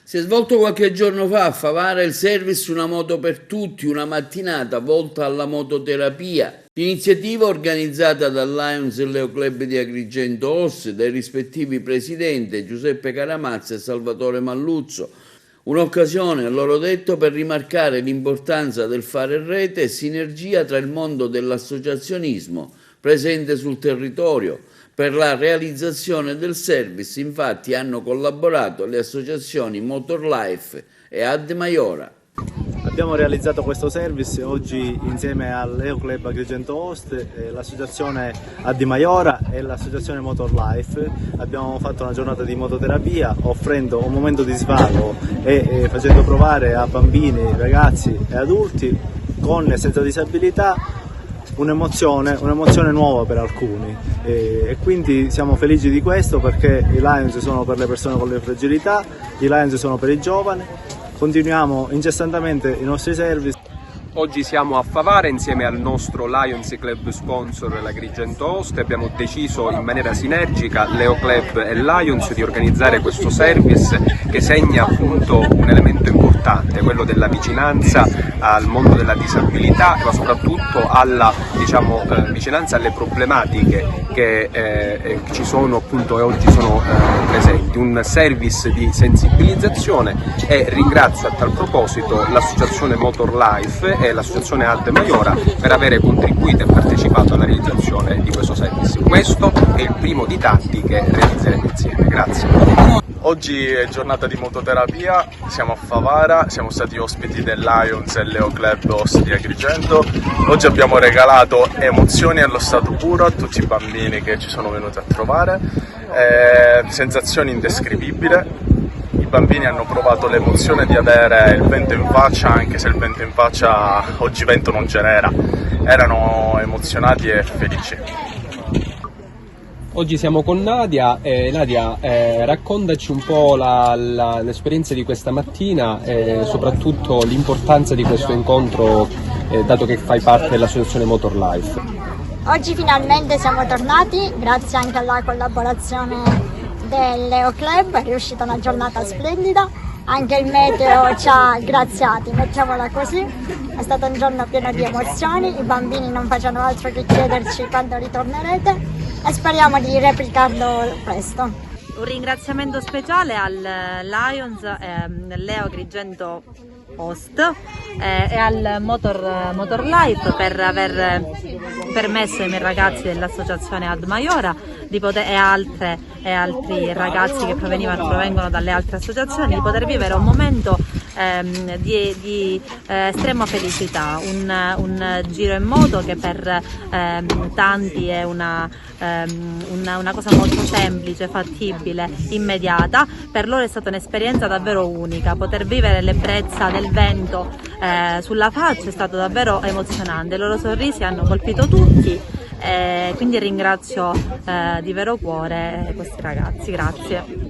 Si è svolto qualche giorno fa a Favara il service Una moto per tutti, una mattinata volta alla mototerapia. L'iniziativa organizzata dal Lions Leo Club di Agrigento Oste, dai rispettivi presidenti Giuseppe Caramazza e Salvatore Malluzzo. Un'occasione, a loro detto, per rimarcare l'importanza del fare rete e sinergia tra il mondo dell'associazionismo presente sul territorio. Per la realizzazione del service, infatti, hanno collaborato le associazioni Motorlife e Ad Maiora. Abbiamo realizzato questo service oggi insieme all'Eo Club Agrigento Oste, l'associazione Ad Maiora e l'associazione Motorlife. Abbiamo fatto una giornata di mototerapia offrendo un momento di svago e facendo provare a bambini, ragazzi e adulti con e senza disabilità un'emozione nuova per alcuni e quindi siamo felici di questo perché i Lions sono per le persone con le fragilità, i Lions sono per i giovani. Continuiamo incessantemente i nostri service. Oggi siamo a Favara insieme al nostro Lions Club sponsor, l'Agrigento Oste. Abbiamo deciso in maniera sinergica, Leo Club e Lions, di organizzare questo service che segna appunto un elemento importante, quello della vicinanza al mondo della disabilità, ma soprattutto alla vicinanza alle problematiche che ci sono appunto e oggi sono presenti. Un service di sensibilizzazione e ringrazio a tal proposito l'associazione Motorlife e l'associazione Ad Maiora per avere contribuito e partecipato alla realizzazione di questo service. Questo è il primo di tanti che realizzeremo insieme. Grazie. Oggi è giornata di mototerapia, siamo a Favara, siamo stati ospiti del Lions e Leo Club Oste di Agrigento. Oggi abbiamo regalato emozioni allo stato puro a tutti i bambini che ci sono venuti a trovare, sensazioni indescrivibili. I bambini hanno provato l'emozione di avere il vento in faccia, anche se il vento in faccia oggi vento non ce n'era. Erano emozionati e felici. Oggi siamo con Nadia. Nadia, raccontaci un po' l'esperienza di questa mattina e soprattutto l'importanza di questo incontro, dato che fai parte dell'associazione Motorlife. Oggi finalmente siamo tornati, grazie anche alla collaborazione del Leo Club, è riuscita una giornata splendida, anche il meteo ci ha graziati, mettiamola così. È stato un giorno pieno di emozioni, i bambini non facevano altro che chiederci quando ritornerete e speriamo di replicarlo presto. Un ringraziamento speciale al Lions, Leo Agrigento Oste e al Motorlife per aver permesso ai miei ragazzi dell'associazione Ad Maiora e altri ragazzi che provengono dalle altre associazioni di poter vivere un momento di estrema felicità, un giro in moto che per tanti è una cosa molto semplice, fattibile, immediata. Per loro è stata un'esperienza davvero unica, poter vivere l'ebbrezza del vento sulla faccia è stato davvero emozionante, i loro sorrisi hanno colpito tutti, quindi ringrazio di vero cuore questi ragazzi, grazie.